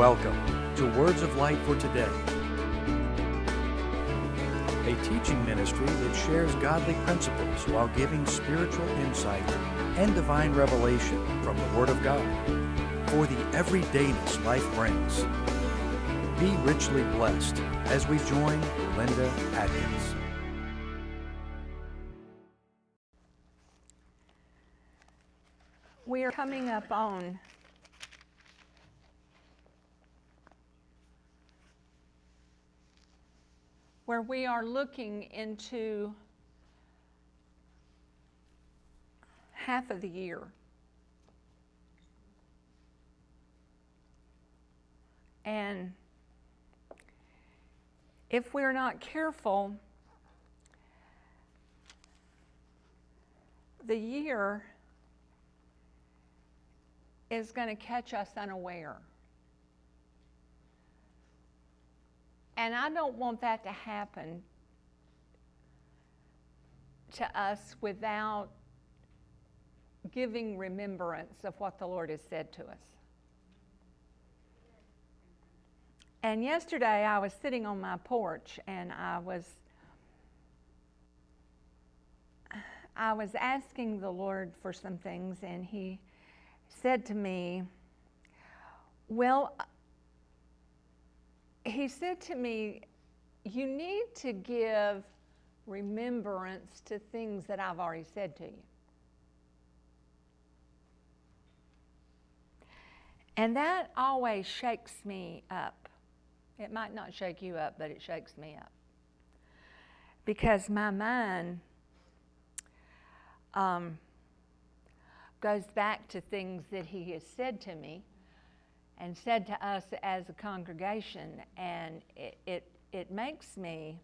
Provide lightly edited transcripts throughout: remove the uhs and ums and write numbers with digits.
Welcome to Words of Light for Today, a teaching ministry that shares godly principles while giving spiritual insight and divine revelation from the Word of God for the everydayness life brings. Be richly blessed as we join Linda Adkins. We are coming up on where we are looking into half of the year. And if we're not careful, the year is going to catch us unaware. And I don't want that to happen to us without giving remembrance of what the Lord has said to us. And yesterday I was sitting on my porch and I was asking the Lord for some things, and He said to me, He said to me, you need to give remembrance to things that I've already said to you. And that always shakes me up. It might not shake you up, but it shakes me up. Because my mind goes back to things that He has said to me and said to us as a congregation, and it makes me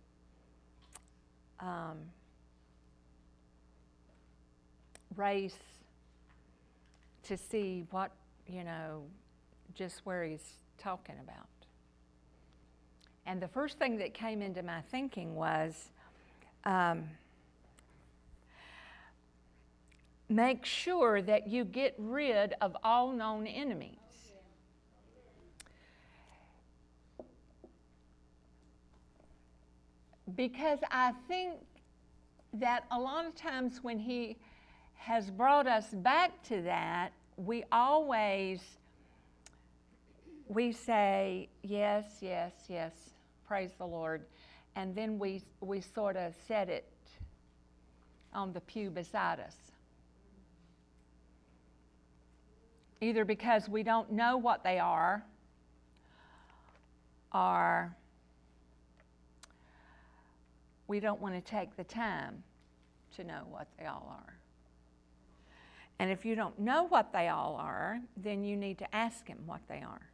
race to see what, just where He's talking about. And the first thing that came into my thinking was, make sure that you get rid of all known enemies. Because I think that a lot of times when He has brought us back to that, we say, yes, yes, yes, praise the Lord, and then we sort of set it on the pew beside us. Either because we don't know what they are, or we don't want to take the time to know what they all are. And if you don't know what they all are, then you need to ask Him what they are.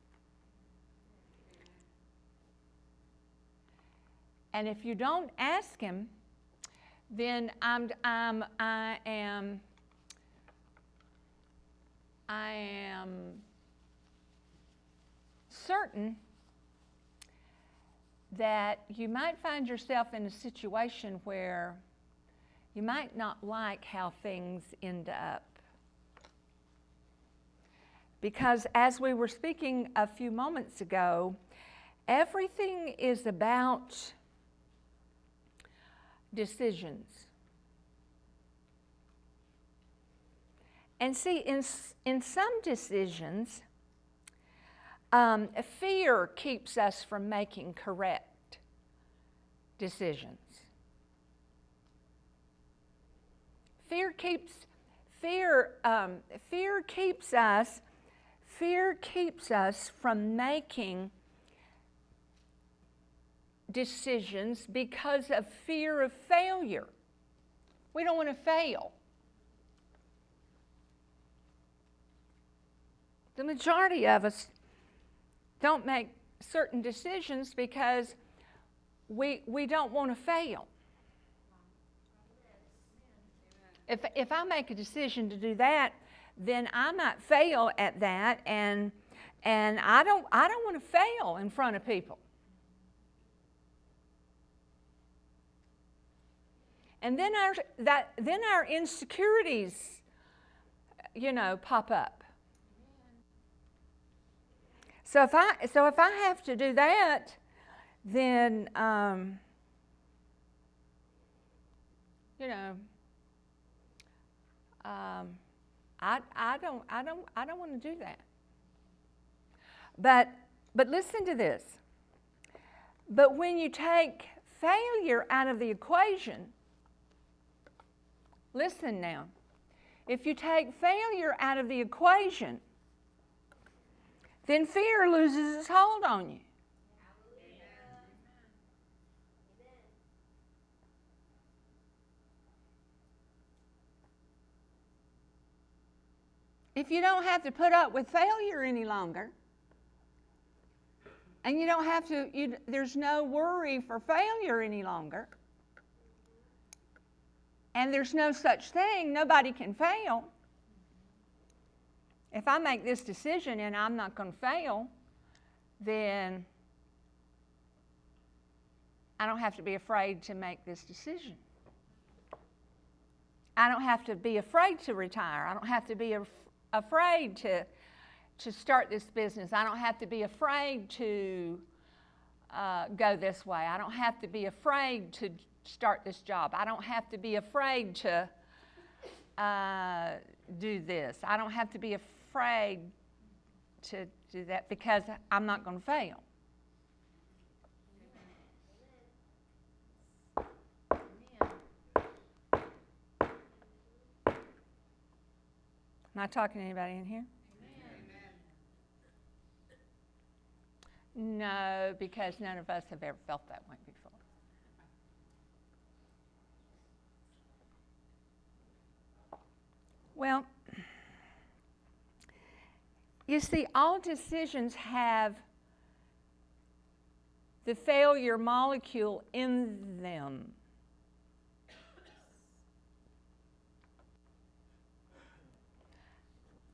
And if you don't ask Him, then I am certain that you might find yourself in a situation where you might not like how things end up. Because as we were speaking a few moments ago, everything is about decisions. And see, in some decisions, fear keeps us from making correct decisions. Fear keeps us from making decisions because of fear of failure. We don't want to fail. The majority of us don't make certain decisions because we don't want to fail. If I make a decision to do that, then I might fail at that, and I don't want to fail in front of people. And then our insecurities, pop up. So if I have to do that, then I don't want to do that. But listen to this. But when you take failure out of the equation, listen now. If you take failure out of the equation, then fear loses its hold on you. If you don't have to put up with failure any longer, and you don't have to, there's no worry for failure any longer, and there's no such thing, nobody can fail. If I make this decision and I'm not going to fail, then I don't have to be afraid to make this decision. I don't have to be afraid to retire. I don't have to be afraid to start this business. I don't have to be afraid to go this way. I don't have to be afraid to start this job. I don't have to be afraid to do this. I don't have to be afraid to do that because I'm not going to fail. Am I talking to anybody in here? Amen. No, because none of us have ever felt that way before. Well, you see, all decisions have the failure molecule in them.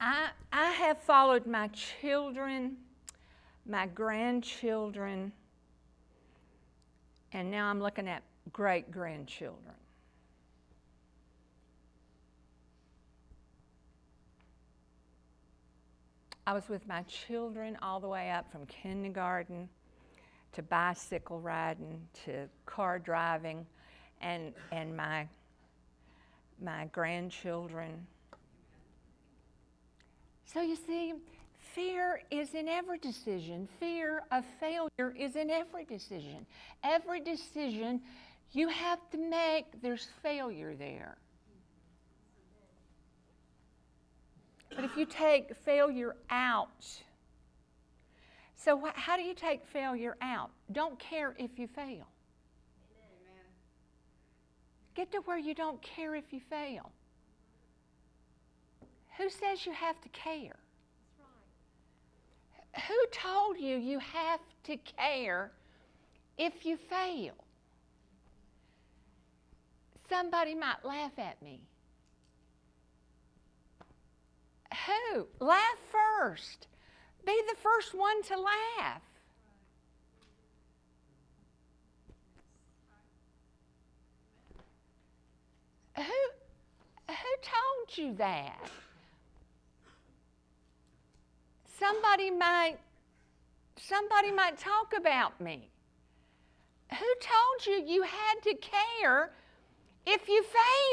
I have followed my children, my grandchildren, and now I'm looking at great-grandchildren. I was with my children all the way up from kindergarten to bicycle riding to car driving, and my grandchildren. So you see, fear is in every decision. Fear of failure is in every decision. Every decision you have to make, there's failure there. But if you take failure out, so how do you take failure out? Don't care if you fail. Amen. Get to where you don't care if you fail. Who says you have to care? That's right. Who told you you have to care if you fail? Somebody might laugh at me. Who? Laugh first. Be the first one to laugh. Who told you that? Somebody might talk about me. Who told you you had to care if you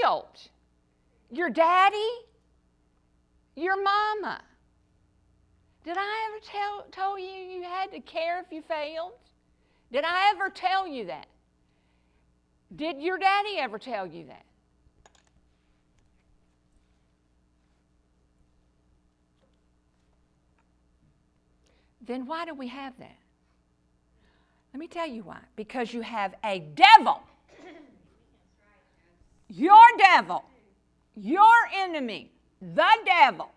failed? Your daddy? Your mama? Did I ever tell you you had to care if you failed? Did I ever tell you that? Did your daddy ever tell you that? Then why do we have that? Let me tell you why. Because you have a devil. Your devil, your enemy, the devil,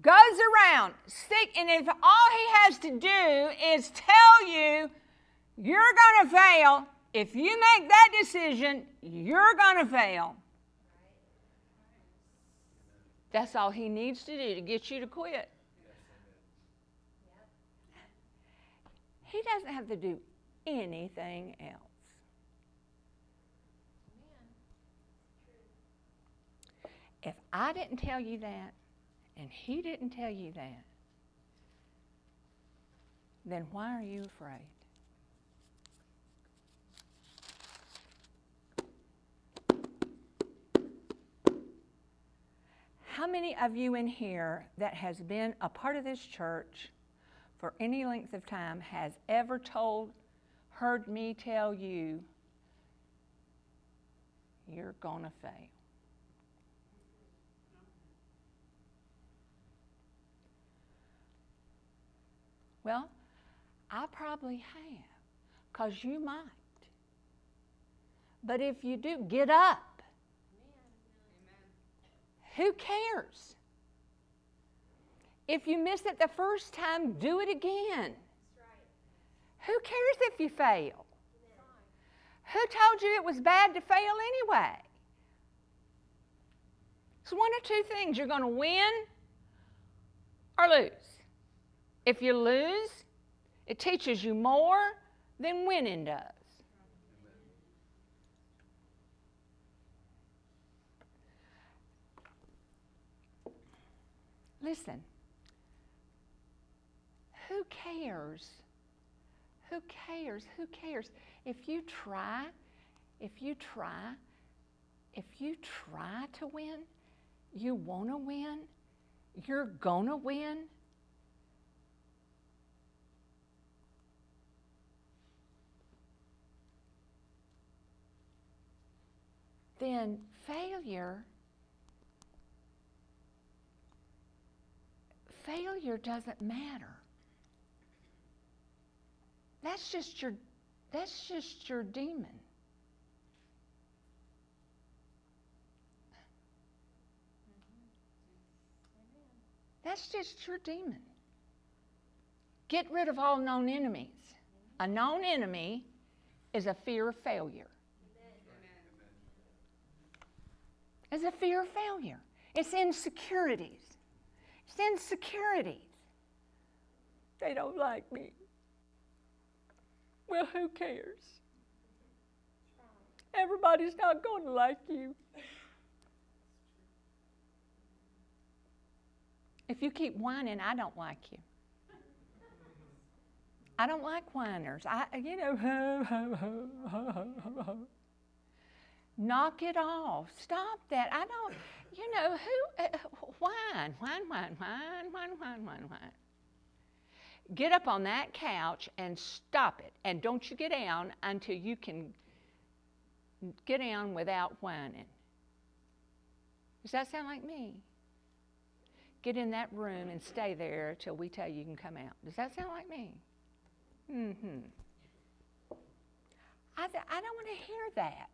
goes around sick, and if all he has to do is tell you you're going to fail, if you make that decision, you're going to fail. That's all he needs to do to get you to quit. He doesn't have to do anything else. If I didn't tell you that, and he didn't tell you that, then why are you afraid? How many of you in here that has been a part of this church for any length of time has ever heard me tell you, you're going to fail? Well, I probably have, because you might. But if you do, get up. Who cares? If you miss it the first time, do it again. Who cares if you fail? Who told you it was bad to fail anyway? It's one of two things. You're going to win or lose. If you lose, it teaches you more than winning does. Listen, who cares? Who cares? Who cares? If you try to win, you want to win, you're going to win. Then failure doesn't matter. That's just your demon. That's just your demon. Get rid of all known enemies. A known enemy is a fear of failure. It's a fear of failure. It's insecurities. It's insecurities. They don't like me. Well, who cares? Everybody's not going to like you. If you keep whining, I don't like you. I don't like whiners. Knock it off. Stop that. I don't, whine. Get up on that couch and stop it. And don't you get down until you can get down without whining. Does that sound like me? Get in that room and stay there till we tell you can come out. Does that sound like me? Mm-hmm. I don't want to hear that.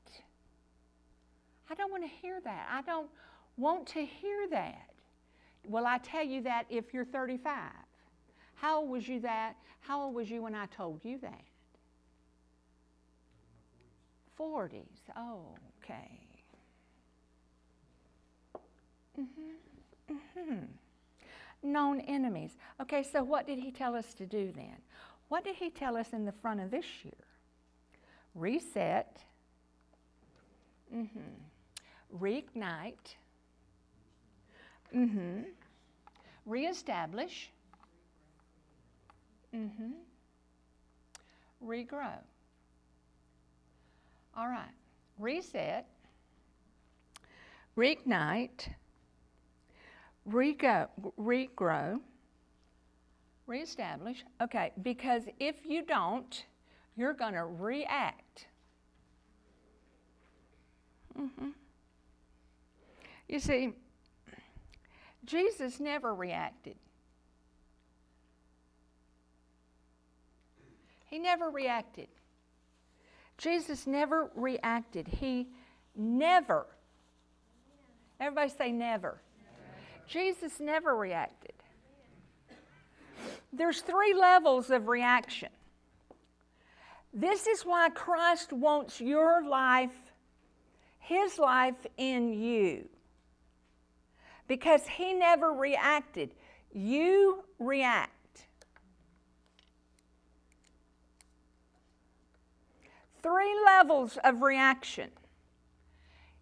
I don't want to hear that. I don't want to hear that. Well, I tell you that if you're 35. How old was you when I told you that? 40s. Oh, okay. Known enemies. Okay, so what did he tell us to do then? What did he tell us in the front of this year? Reset. Reignite. Reestablish. Regrow. All right. Reset. Reignite. Regrow. Reestablish. Okay, because if you don't, you're going to react. You see, Jesus never reacted. He never reacted. Jesus never reacted. He never. Everybody say never. Jesus never reacted. There's 3 levels of reaction. This is why Christ wants your life, His life in you. Because He never reacted. You react. Three levels of reaction.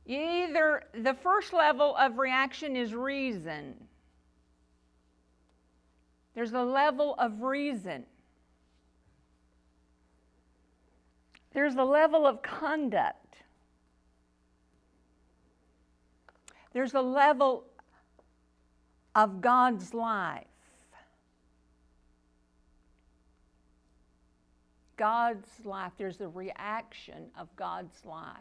The first level of reaction is reason. There's a level of reason. There's a level of conduct. There's a level of God's life. God's life, there's a reaction of God's life.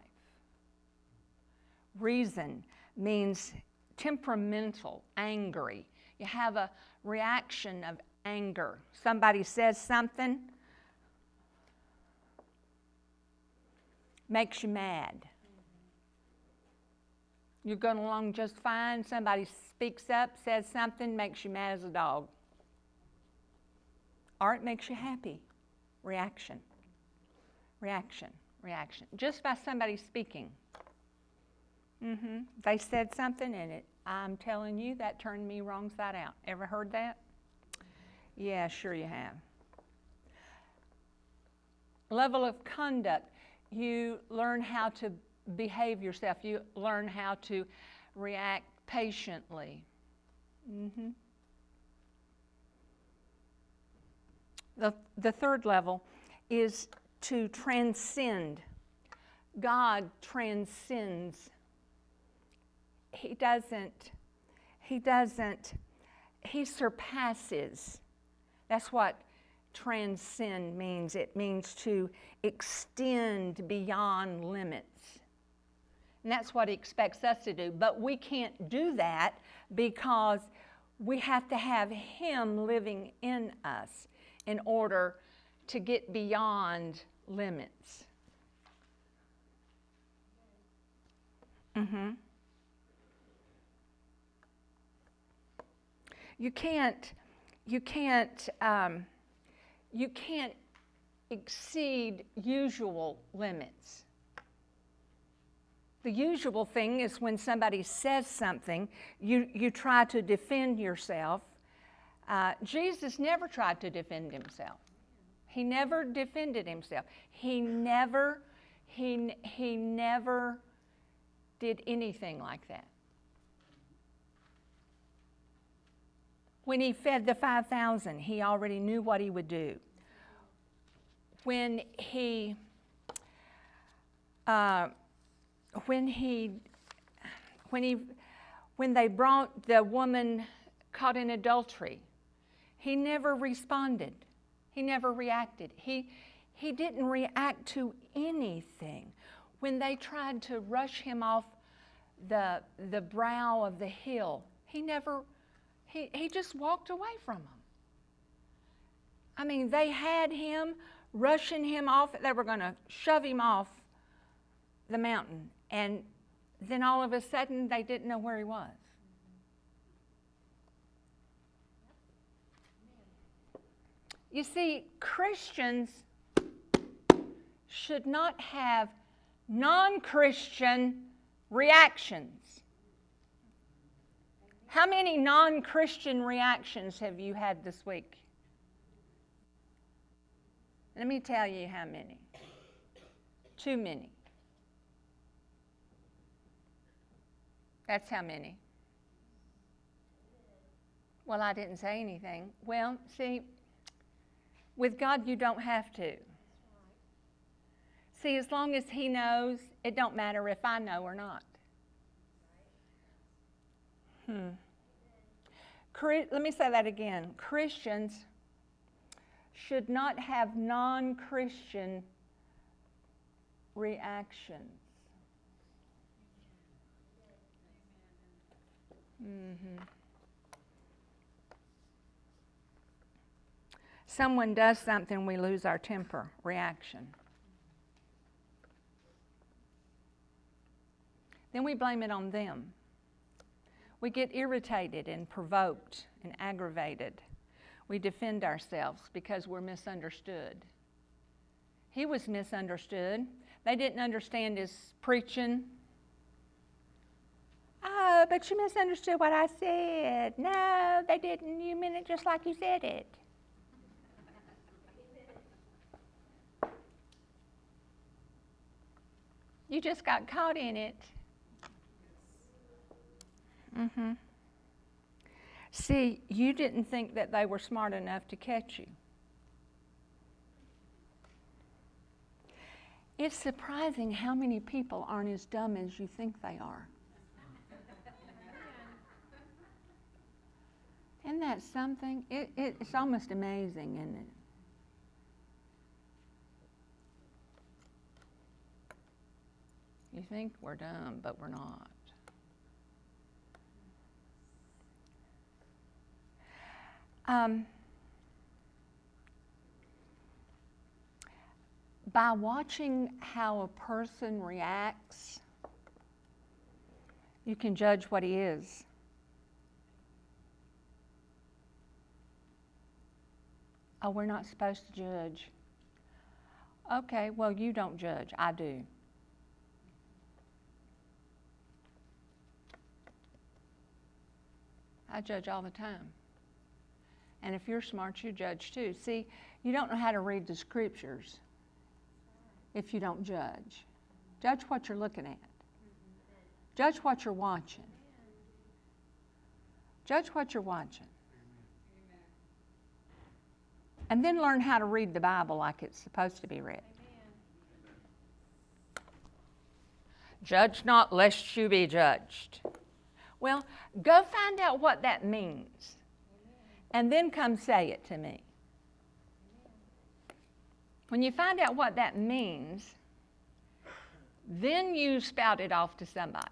Reason means temperamental, angry. You have a reaction of anger. Somebody says something, makes you mad. You're going along just fine. Somebody speaks up, says something, makes you mad as a dog. Or it makes you happy. Reaction. Reaction. Reaction. Just by somebody speaking. They said something and I'm telling you, that turned me wrong side out. Ever heard that? Yeah, sure you have. Level of conduct. You learn how to behave yourself. You learn how to react patiently. The third level is to transcend. God transcends. He surpasses. That's what transcend means. It means to extend beyond limits. And that's what He expects us to do. But we can't do that because we have to have Him living in us in order to get beyond limits. You can't exceed usual limits. The usual thing is when somebody says something, you try to defend yourself. Jesus never tried to defend Himself. He never defended Himself. He never did anything like that. When He fed the 5,000, He already knew what He would do. When they brought the woman caught in adultery, He never responded. He never reacted. He didn't react to anything. When they tried to rush Him off the brow of the hill, He just walked away from them. I mean, they had Him rushing Him off. They were going to shove Him off the mountain. And then all of a sudden, they didn't know where He was. You see, Christians should not have non-Christian reactions. How many non-Christian reactions have you had this week? Let me tell you how many. Too many. That's how many. Well, I didn't say anything. Well, see, with God you don't have to. See, as long as He knows, it don't matter if I know or not. Let me say that again. Christians should not have non-Christian reactions. Someone does something, we lose our temper. Reaction. Then we blame it on them. We get irritated and provoked and aggravated. We defend ourselves because we're misunderstood. He was misunderstood. They didn't understand His preaching. Oh, but you misunderstood what I said. No, they didn't. You meant it just like you said it. You just got caught in it. See, you didn't think that they were smart enough to catch you. It's surprising how many people aren't as dumb as you think they are. Isn't that something? It's almost amazing, isn't it? You think we're dumb, but we're not. By watching how a person reacts, you can judge what he is. Oh, we're not supposed to judge. Okay, well, you don't judge. I do. I judge all the time. And if you're smart, you judge too. See, you don't know how to read the scriptures if you don't judge. Judge what you're looking at. Judge what you're watching. Judge what you're watching. And then learn how to read the Bible like it's supposed to be read. Judge not lest you be judged. Well, go find out what that means. And then come say it to me. When you find out what that means, then you spout it off to somebody.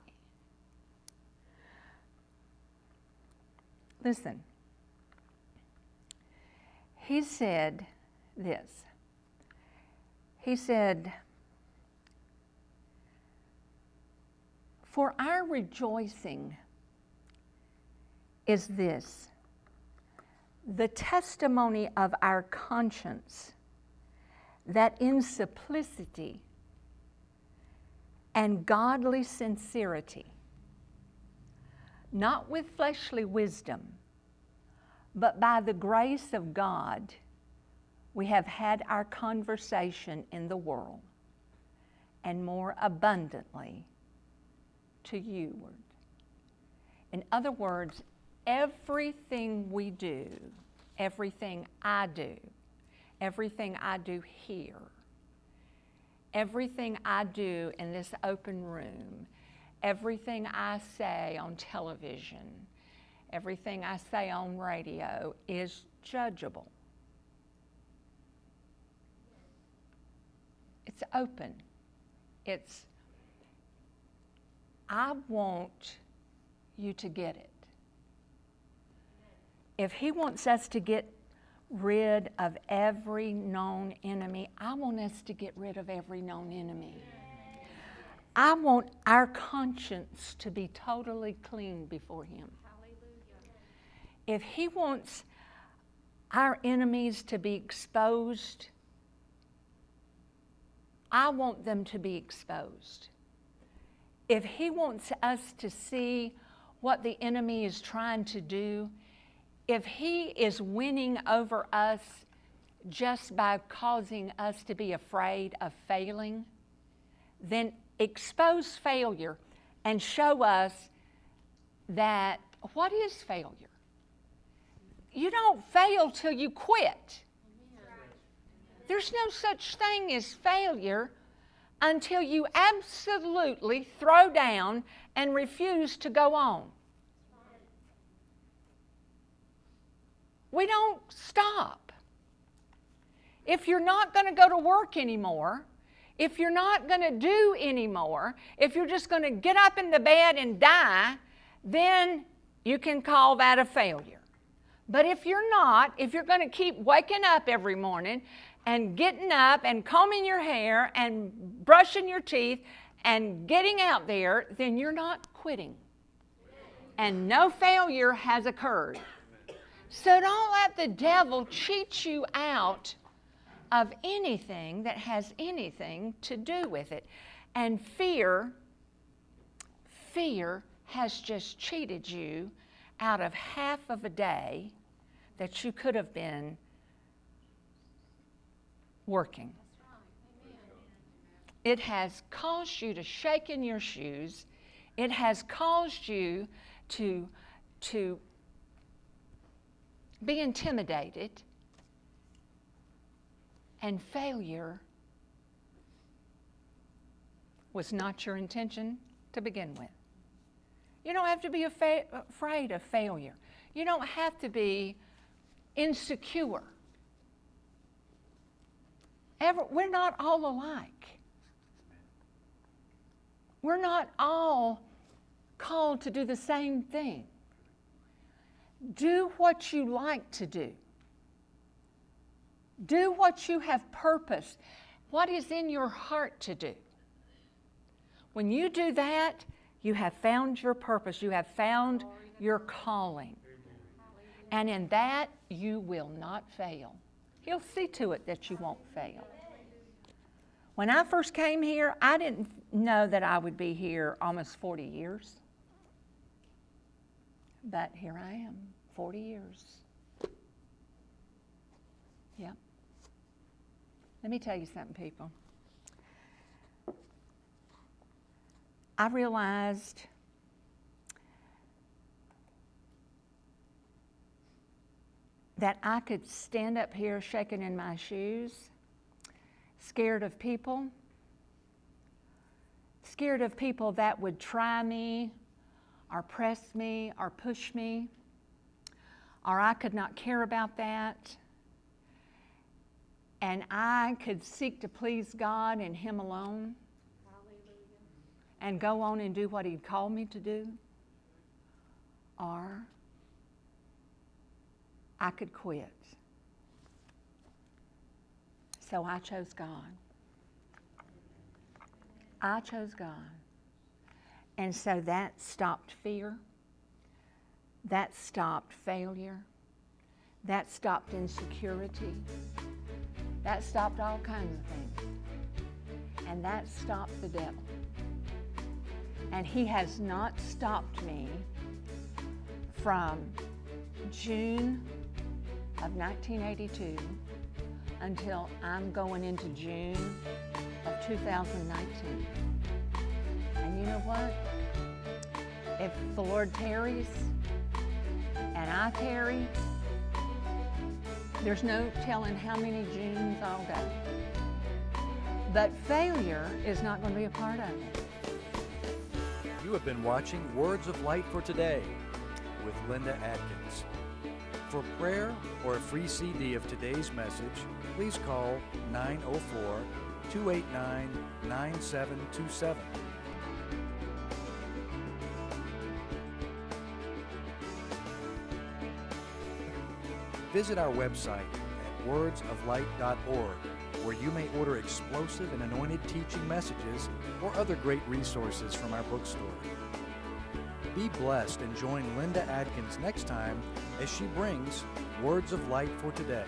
Listen. He said this. He said, "For our rejoicing is this, the testimony of our conscience, that in simplicity and godly sincerity, not with fleshly wisdom, but by the grace of God, we have had our conversation in the world, and more abundantly to youward." In other words, everything we do, everything I do here, everything I do in this open room, everything I say on television, everything I say on radio is judgeable. It's open. I want you to get it. If He wants us to get rid of every known enemy, I want us to get rid of every known enemy. I want our conscience to be totally clean before Him. If He wants our enemies to be exposed, I want them to be exposed. If He wants us to see what the enemy is trying to do, if He is winning over us just by causing us to be afraid of failing, then expose failure and show us that what is failure? You don't fail till you quit. There's no such thing as failure until you absolutely throw down and refuse to go on. We don't stop. If you're not going to go to work anymore, if you're not going to do anymore, if you're just going to get up in the bed and die, then you can call that a failure. But if you're not, if you're going to keep waking up every morning and getting up and combing your hair and brushing your teeth and getting out there, then you're not quitting. And no failure has occurred. So don't let the devil cheat you out of anything that has anything to do with it. And fear has just cheated you out of half of a day that you could have been working. It has caused you to shake in your shoes. It has caused you to be intimidated. And failure was not your intention to begin with. You don't have to be afraid of failure. You don't have to be insecure. We're not all alike. We're not all called to do the same thing. Do what you like to do. Do what you have purpose. What is in your heart to do? When you do that, you have found your purpose. You have found your calling. And in that, you will not fail. He'll see to it that you won't fail. When I first came here, I didn't know that I would be here almost 40 years. But here I am, 40 years. Yep. Let me tell you something, people. I realized that I could stand up here shaking in my shoes, scared of people that would try me or press me or push me, or I could not care about that. And I could seek to please God and Him alone. And go on and do what He'd called me to do. Or I could quit. So I chose God. I chose God. And so that stopped fear. That stopped failure. That stopped insecurity. That stopped all kinds of things. And that stopped the devil. And he has not stopped me from June of 1982 until I'm going into June of 2019. And you know what? If the Lord tarries and I tarry, there's no telling how many Junes I'll go. But failure is not going to be a part of it. You have been watching Words of Light for Today with Linda Adkins. For prayer or a free CD of today's message, please call 904-289-9727. Visit our website at wordsoflight.org, where you may order explosive and anointed teaching messages or other great resources from our bookstore. Be blessed and join Linda Adkins next time as she brings Words of Light for Today.